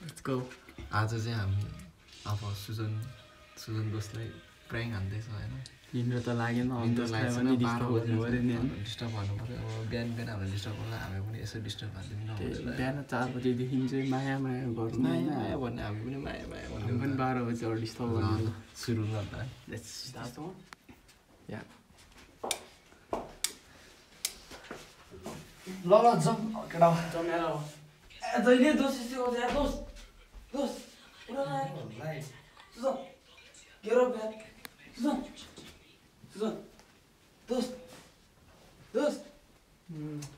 Let's go. आज चाहिँ हामी अब सुजन दोस्तलाई प्राइङ हान्दैछ हैन निन्द्रा त लागेन डिस्टर्ब गर्नु पर्यो अब बिहान हामीले डिस्टर्ब गर्दा हामी पनि यसो डिस्टर्ब हान्दिनु बिहान 4 बजेदेखि चाहिँ माया गर्नु माया भन्ने हामी पनि माया भन्नु पनि 12 बजे डिस्टर्ब गर्नु सुरु गर्दा लेट्स स्टार्ट या ल जम केटा जमेर ए जहिले दोस्त यस्तो गर्छ यार दोस्त पुरा लाइट सुजन गेट अप यार सुजन दोस्त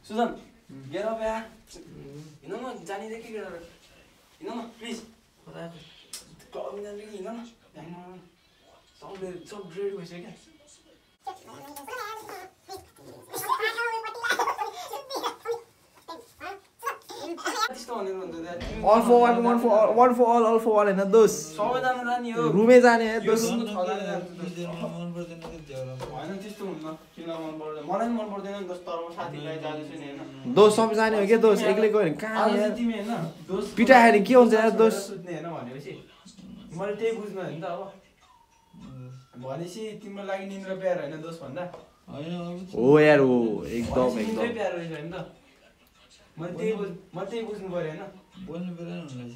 सुजन गेट अप यार हिँड न जाने दे के गरेर हिँड न प्लिज क्लब जाने कि हिँड न सब रेडी भइसक्यो क्या All for one for all हैन दोस्त सबैजना जाने हो रुमै जाने दोस्त हैन त्यस्तो हुन्न किन मन पर्दैन मलाई मन पर्दैन दोस्त तर साथीलाई जाँदैछु नि हैन दोस्त सब जाने हो के दोस्त एक्लै गयो नि कहाँ यार तिमी हैन दोस्त पिटा खायो नि के हुन्छ यार दोस्त सुत्ने हैन भनेपछि मैले त्यही बुझ्नु हैन त अब भनेपछि तिम्रो लागि निन्द्रा प्यार हैन दोस्त भन्दा हो यार हो एकदम प्यार रहेछ हैन त मैले त्यही बुझ्नु पर्यो हैन बोल्नु बेला नि हुँदैछ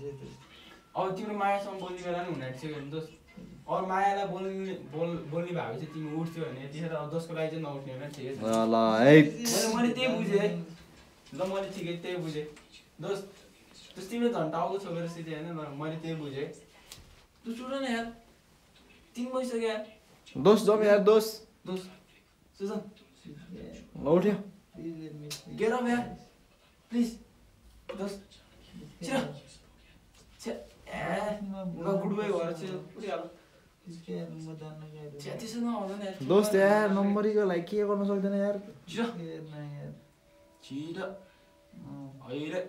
अब तिम्रो मायासँग बोल्ने बेला नि हुन आँट्यो नि दोस्त अरू मायालाई बोल्ने भएको चाहिँ तिमी उठ्थ्यो भने त्यसरी अब दोस्तको लागि चाहिँ नउठ्ने होइन ठिकै छ ल है मैले त्यही बुझेँ ल मैले ठिकै त्यही बुझेँ दोस्त तिमीले झन् टाउको छोपेर सिधै होइन मैले त्यही बुझेँ तँ सुन न यार 3 बजिसक्यो यार दोस्त जम यार दोस्त सुजन ल उठ्यो गेट अप यार प्लिज दोस्त छिरा गुड बाई भएर चाहिँ उठिहाल त्यसो नआउँदैन यार दोस्त यार नम्बरीको लागि के गर्न सक्दैन यार छिरा अहिले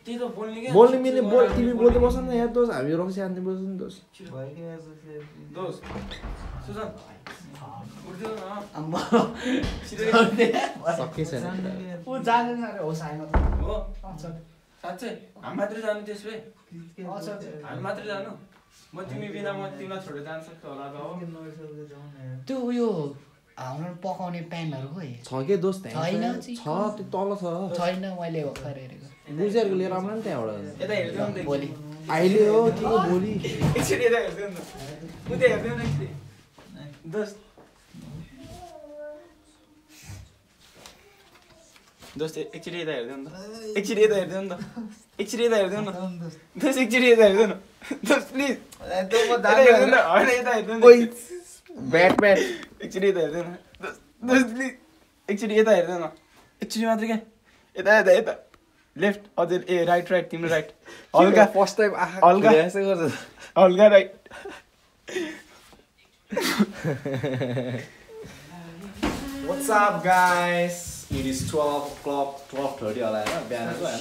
त्यही त बोल्ने क्या बोल्ने मिल्ने तिमी बोल्दै बस्नु न यार दोस्त हामी रक्सी हान्दै बस्नु नि दोस्त दोस्त सुजन उठ्दैन न सके छैन ओ जादैन रे हो साइन हो साच्चै हामी मात्रै जानु त्यसो भए हामी मात्रै जानु म तिमी बिना म तिमीलाई छोडेर जान सक्छु होला त हो त्यो उयो हाम्रो पकाउने प्यानहरु खोइ छ के दोस्त छैन छ त्यो तल छ छैन मैले भर्खर हेरेको गुजरको लिएर आउनु नि त्यहाँबाट यता हेर्दै नि भोलि अहिले हो कि भोलि एकचोटि यता हेर्दै नि उता हेर्दै नि एकचोटि दोस्त एकचोटि यता हेर्दै नि त एकचोटि यता हेर्दै नि त एकचोटि यता हेर्दै नि दोस्त एकचोटि यता हेर्दै न दोस्त प्लिज होइन यता हेर्दै नि ब्याटम्यान एकचोटि यता हेर्दै न दोस्त प्लिज एकचोटि यता हेर्दै न एकचोटि मात्रै क्या यता लेफ्ट अझै ए राइट तिम्रो राइट हल्का फर्स्ट टाइम हल्का यसो गर्छ हल्का right What's up guys? It is 12 o'clock, 12:30 होला हैन बिहानको हैन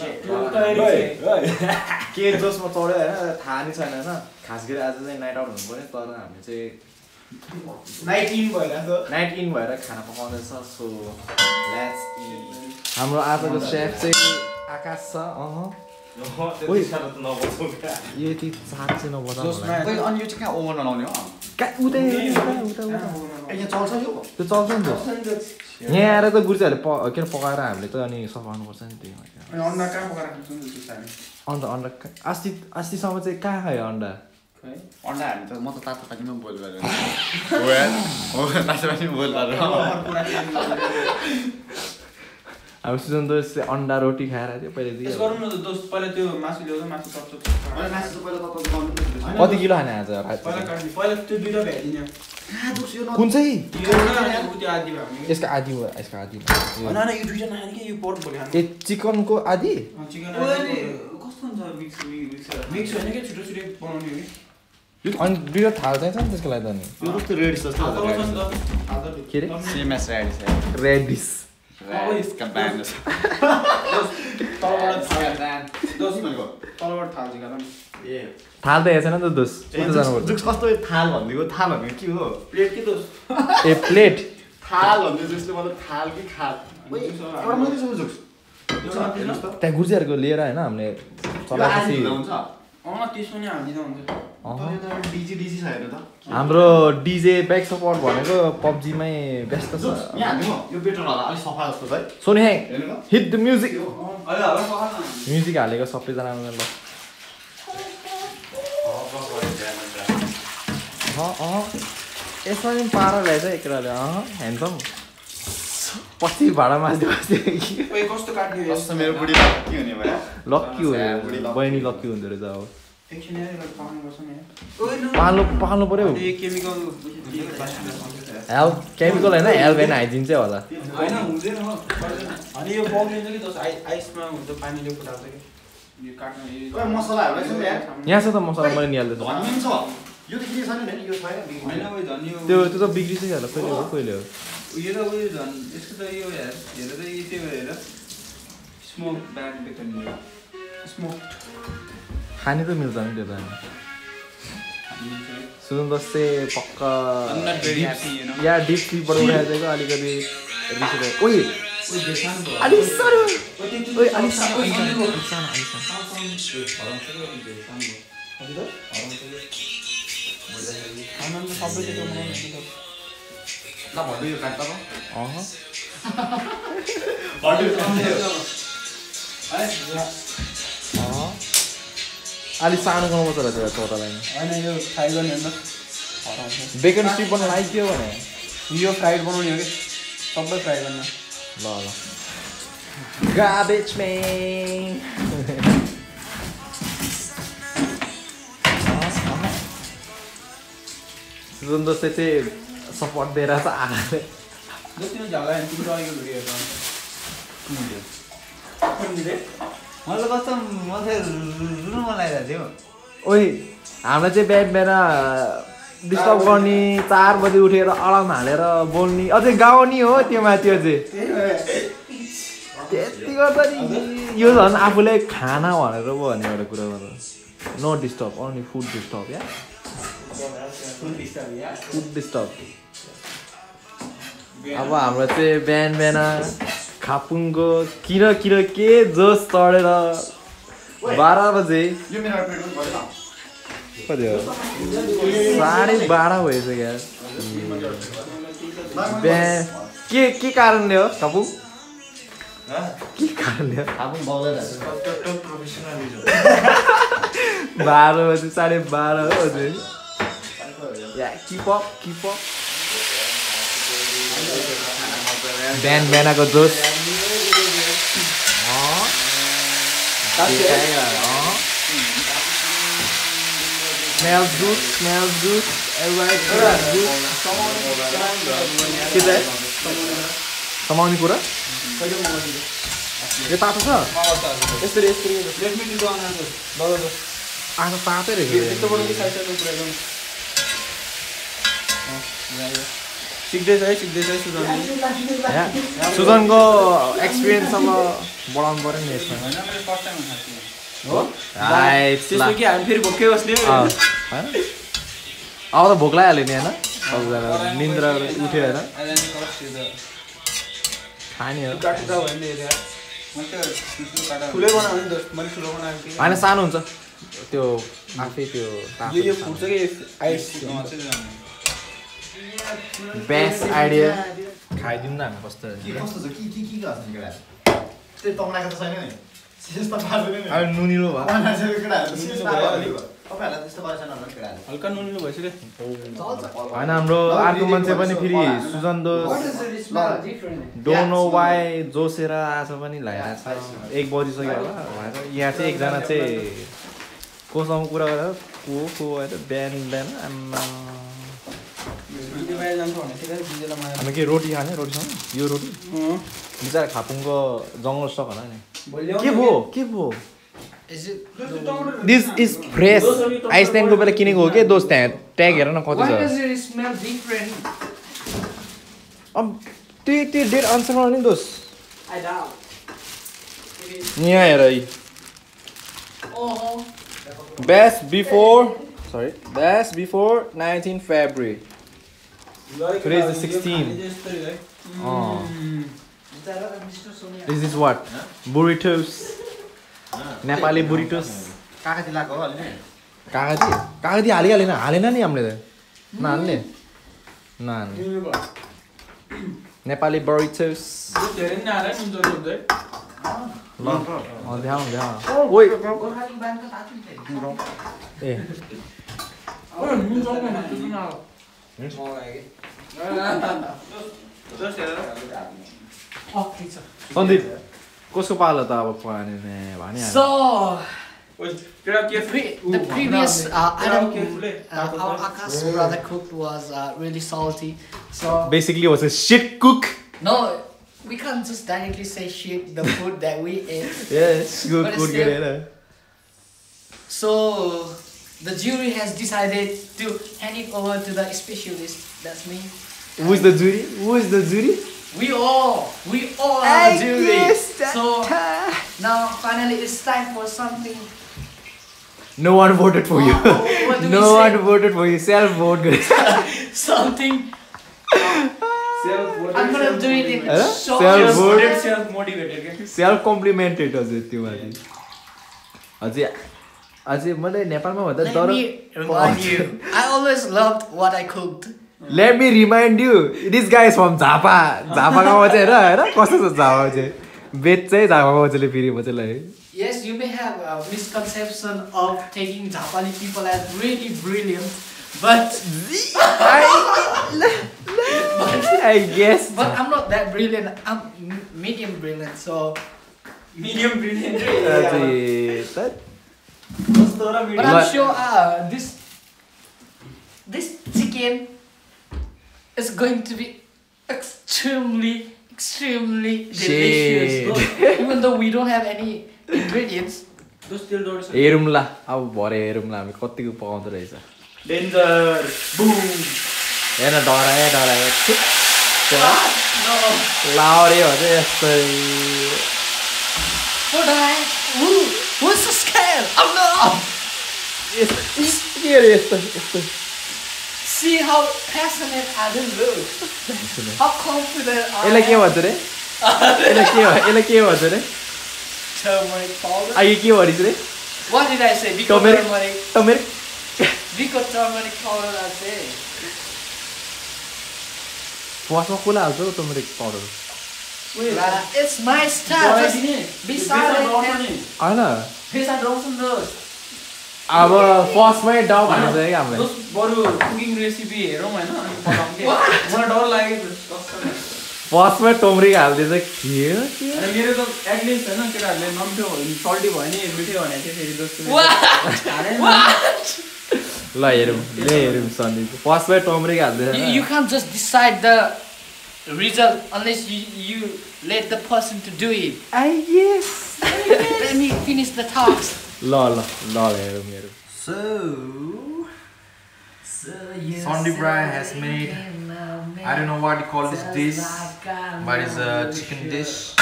के जसमा चढ्यो हैन थाहा नै छैन हैन खास गरी आज चाहिँ नाइट आउट हुनु पर्यो तर हामी चाहिँ नाइट इन भएर खाना पकाउँदैछ सो लेट्स इट हाम्रो आजको सेफ चाहिँ आकाश छ ओइ यति चार चाहिँ नबजा होला अनि यो चाहिँ कहाँ ओभन बनाउने हो उता यहाँ चल्छ यो त्यो चल्छ नि त यहाँ आएर त गुर्जाहरूले के अरे पकाएर हामीले त अनि सफाउनुपर्छ नि त्यही अन्डा कहाँ पकाएर खान्छौँ नि अन्त अन्डा अस्तिसम्म चाहिँ कहाँ खायो अन्डा अन्डा हामी त म त तातो पानीमा बोइल गरेर हो तातो पानीमा बोइल गरेर अब सुजन दोस्त अन्डा रोटी खाएर थियो पहिलादेखि यसो गरौँ न त दोस्त पहिला त्यो मासु ल्याउँदा मासु चप्चो अनि मासु त पहिला तपाईले गर्नु कति किलो खाने आज पहिला काट्ने पहिला त्यो दुईटा भ्याइदिने कुन चाहिँ त्यो आदि भयो भने यसको आदि हो यसको आदि न यो दुईटा नखाने कि यो पर्क भोलि खानु ए चिकनको आदि चिकन कस्तो हुन्छ मिक्स होइन कि छिटो बनाउने हो कि अनि दुईवटा थाल चाहिन्छ नि त्यसको लागि त नि यो जस्तो रेडिस जस्तो के अरे सेम एस रेडिस रेडिस इसका ब्रान्ड छ तलबाट थाल जिगा ए थाल त हेर्छ नि त दोस जुक्स कस्तो थाल भनेको के हो प्लेट के दोस ए प्लेट थाल भन्ने जसले मतलब थाल कि खाल एउटा मात्रै छ जुक्स त्यहाँ गुर्जियाहरूको लिएर होइन हामीले चलाएपछि त्यसो नि हालिदिँदा हुन्छ डिजी छ हेर्नु त हाम्रो डिजे ब्याक सपोर्ट भनेको पब्जीमै व्यस्त छ यहाँ हाल्नु यो बेटर होला अलि सफा जस्तो छ है सोनी ह्याङ हिट द म्युजिक अहिले हाल्नु सफा छ म्युजिक हालेको सबैजना ल यसमा पनि पारा रहेछ एकराले ह्यान्डसम पछि भाडा मास्दै बस्दै कस्तो काट्ने कस्तो मेरो बुढी के हुने भयो लक्की हो बहिनी लक्की हुँदो रहेछ अब एकछिन पाउनुपर्छ नि पाल्नु पर्यो केमिकल हेल्थ केमिकल होइन हेल्थ होइन हाइजिन चाहिँ होला होइन हुँदैन हो अनि यो बग्लिन्छ कि जस्तो आइसमा हुन्छ पानीले फुटाउँछ कि यो काट्न मसलाहरू रहेछ नि यहाँ छ त मसला मैले निहाल्दैछु धनिया छ यो त के छैन नि यो छैन होइन उयो धनियो त्यो त बिग्रिसक्यो होला कहिले हो उयो र उयो झन् यसको त यो हेर त त्यो हेर स्मोक ब्याड बेकन स्मोक खाने त मिल्छ नि त्यो त सुन दस्ते पक्का या डिप फ्रीबाट उठाएको अलिकति ओइ अलि सानो ओइ अलि सानो ल भन्नु यो काट्दा अलि सानो गर्नुपर्छ होला त्यो चौतालाई होइन यो फ्राई गर्ने होइन बेकन स्ट्रिप बनाउनु आइदियो भने यो फ्राइड बनाउने हो कि सबै फ्राई गर्ने ल गार्बेज म्यान जुन जस्तै चाहिँ सपोर्ट दिएर छ आँखाले जति झगडा तिम्रो अलिक भिडियोहरू मलाई कस्तो मलाई रुनु मन लागिरहेको थियो ओइ हामीलाई चाहिँ बिहान डिस्टर्ब गर्ने 4 बजी उठेर अलार्म हालेर बोल्ने अझै गाउने हो त्यो माथि अझै त्यति गर्दा नि यो झन् आफूलाई खाना भनेर पो भन्ने एउटा कुरा गर्नु no disturb only food disturb या फुड डिस्टर्ब अब हाम्रो चाहिँ बिहान खापुङको किन के जोस चढेर 12 बजे यो मेरो प्लेट पनि गर्यो कति हो 12:30 भइसक्यो बिहान के कारणले हो खापुङ के कारणले हो खापुङ बग्दैन 12 बजे 12:30 हो अझै या किप अप बिहानको जोस smells good everybody के चाहिँ समाउने कुरा यो तातो छ यसरी आँखा तातै रहेछ सिक्दैछ है सुजनको एक्सपिरियन्स अब बढाउनु पर्यो नि यसमा त्यसमा कि हामी फेरि भोकै बस्ने होइन अब त भोक लगाइहाल्यो नि होइन सबजना निन्द्रा उठ्यो होइन खाने हो ठुलै बनायो नि मैले ठुलो बनाएको थिएँ होइन सानो हुन्छ त्यो आफै त्यो यो फुट्छ कि आइस बेस्ट आइडिया खाइदिउँ न हामी कस्तो कस्तो छ के गर्छ नि केटा त्यो तम्नाको त छैन नि सिस त पार्दैन नि अब नुनिलो भयो केटाहरु सिस पार्दैन तपाईहरुलाई त्यस्तो गरेछन् होला केटाहरु हल्का नुनिलो भइसक्यो होइन हाम्रो अर्को मान्छे पनि फेरि सुजन दोस डोन्ट नो वाइ जोसेर आज पनि लागिरहेछ 1 बजिसक्यो होला यहाँ चाहिँ एकजना चाहिँ कोसँग कुरा गरेर को होइन बिहान आम्मा हामी के रोटी खाने रोटीसँग यो रोटी बिचरा खापुङको जङ्गल स्टक होला नि के भयो दिस इज फ्रेस आइसल्यान्डको बेला किनेको हो कि दोस्त त्यहाँ ट्याग हेर न कति छ अब त्यो डेट आन्सरमा नि दोस्त यहाँ हेर best before 19 February today is the 16th this is what burritos Nepali burritos काकाजी लाएको हो अलि कागती हालेन नि हामीले त नहाल्ने नेपाली बुरिटोस धेरै नै हाले नि जरो हुँदै ल देखाउ ओइ ए सन्दीप कसको पालो त अब भने So the previous item our Aakash brother cooked was really salty. So basically was a shit cook. no, we can't just directly say shit the food that we ate. Yes, good But good still- good. So the jury has decided to hand it over to the specialist. That's me. Who is the jury? We all are the jury. So now finally it's time for something. No one voted for you. What do we No say? one voted for you. Self vote. Something. I'm gonna do it in short. Self vote. self motivated के Self complimented अझै त्यो माथि अझै मैले नेपालमा भन्दा Let तर me remind you. I always loved what I cooked. Let me remind you, this guy is from Zappa गाउँमा चाहिँ हैन कस्तो छ झापा चाहिँ बेच चाहिँ झापा गाउँले फेरि मचालाई Yes, you may have a misconception of taking Japali people as really brilliant, but I guess but I'm not that brilliant. I'm medium brilliant. So medium brilliant अझै त but I'm sure this chicken is going to be extremely delicious. Even though we don't have any ingredients. हेरौँ ल अब भरे हेरौँ ल हामी कतिको पकाउँदो रहेछ डेन्जर बुम हेर्न डराए No. लाउरे हो चाहिँ यस्तै What I? Who's so scared? Oh no! के अरे यस्तो See how passionate I look. How confident I यसलाई के am. भन्छ रे यसलाई के भन्छ रे Turmeric powder. अहिले के भनिस् रे What did I say? Because टमेरिक turmeric powder I say. फर्स्टमा कसले हाल्छ हौ टमेरिक powder It's my style. Just be silent. होइन Beside Dawson does. अब फर्स्टमै डाउ हाल्नु चाहिँ हामीले बरु कुकिङ रेसिपी हेरौँ हैन अनि पकाउँ के मलाई डर लाग्यो फर्स्टमै टमरिक हालिदिएछ के अनि मेरो त एटलिस्ट हैन केटाहरुले नमिठो सल्टी भयो नि मिठो भने चाहिँ फेरि जस्तो ल हेरौँ सन्दीप फर्स्टमै टमरिक हालिदिएछ You can't just decide the result unless you let the person to do it. Let me finish the task. ल हेरौँ Sandeep Rai has made, I don't know what you call this dish, but it's a chicken dish.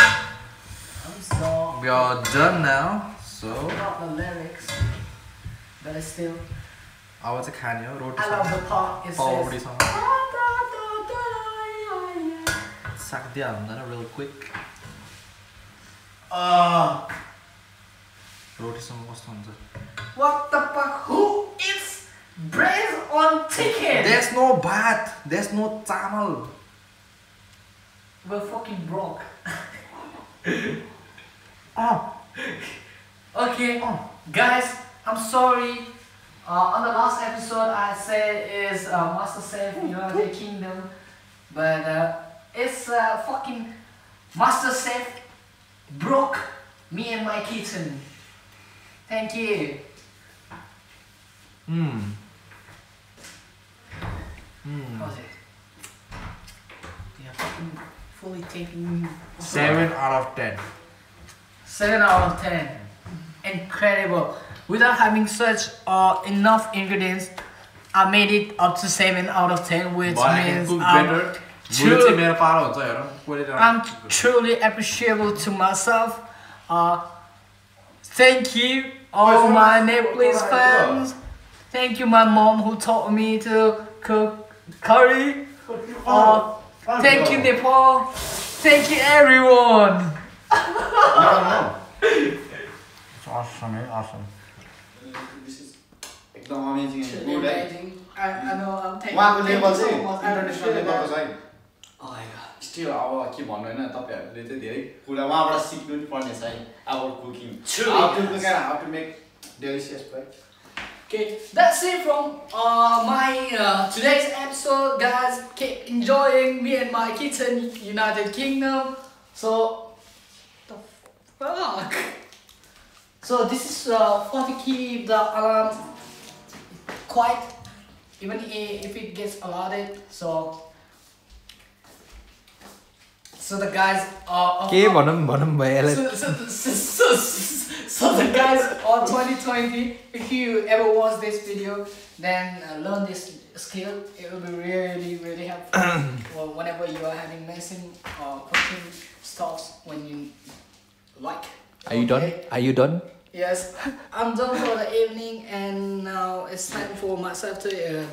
We are done now, so Not the lyrics, but it's still. अब चाहिँ खाने हो I roti love the part it says. पाउडीसँग साक्दिया हुँदैन real quick रोटीसँग कस्तो हुन्छ What the fuck? Who eats bread on chicken? There's no भात, there's no चामल We're fucking broke. Okay, guys, I'm sorry. On the last episode, I said is MasterChef, United Kingdom, but it's fucking MasterChef broke me and my kitchen. Thank you. How's it? Yeah, fucking fully taking 7 out of 10 7 out of 10. Incredible. Without having such enough ingredients, I made it up to 7 out of 10, which But I can means cook better. I'm truly appreciable to myself. Thank you, all my Nepalese fans. Thank you, my mom who taught me to cook curry. Thank you, Nepal. Thank you, everyone. awesome, awesome. This is एकदम amazing and good. I know. I'm thank उहाँको you level so चाहिँ much. I international appreciate लेभलको that. छ है still अब के भन्नु होइन तपाईँहरूले चाहिँ धेरै कुरा उहाँबाट सिक्नु नि पर्नेछ है about cooking. How to cook and how to make delicious bread. Okay, that's it from my today's episode, guys. Keep enjoying me and my kitchen, United Kingdom. So, the fuck. So this is for to keep the alarm quiet, even if it gets alerted. So the guys are. के भनौँ भइहाल्यो So the guys on 2020, if you ever watch this video, then learn this skill. It will be really helpful or whenever you are having messing or cooking stuffs when you like. Are you done? Are you done? Yes, I'm done for the evening, and now it's time for myself to eat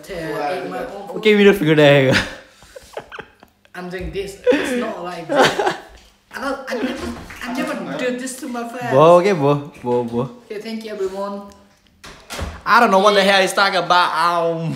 my own food. Okay, we don't figure that out. I'm doing this. It's not like this. I never do this to my fans. Whoa. Okay, thank you everyone. I don't know what the hell he's talking about.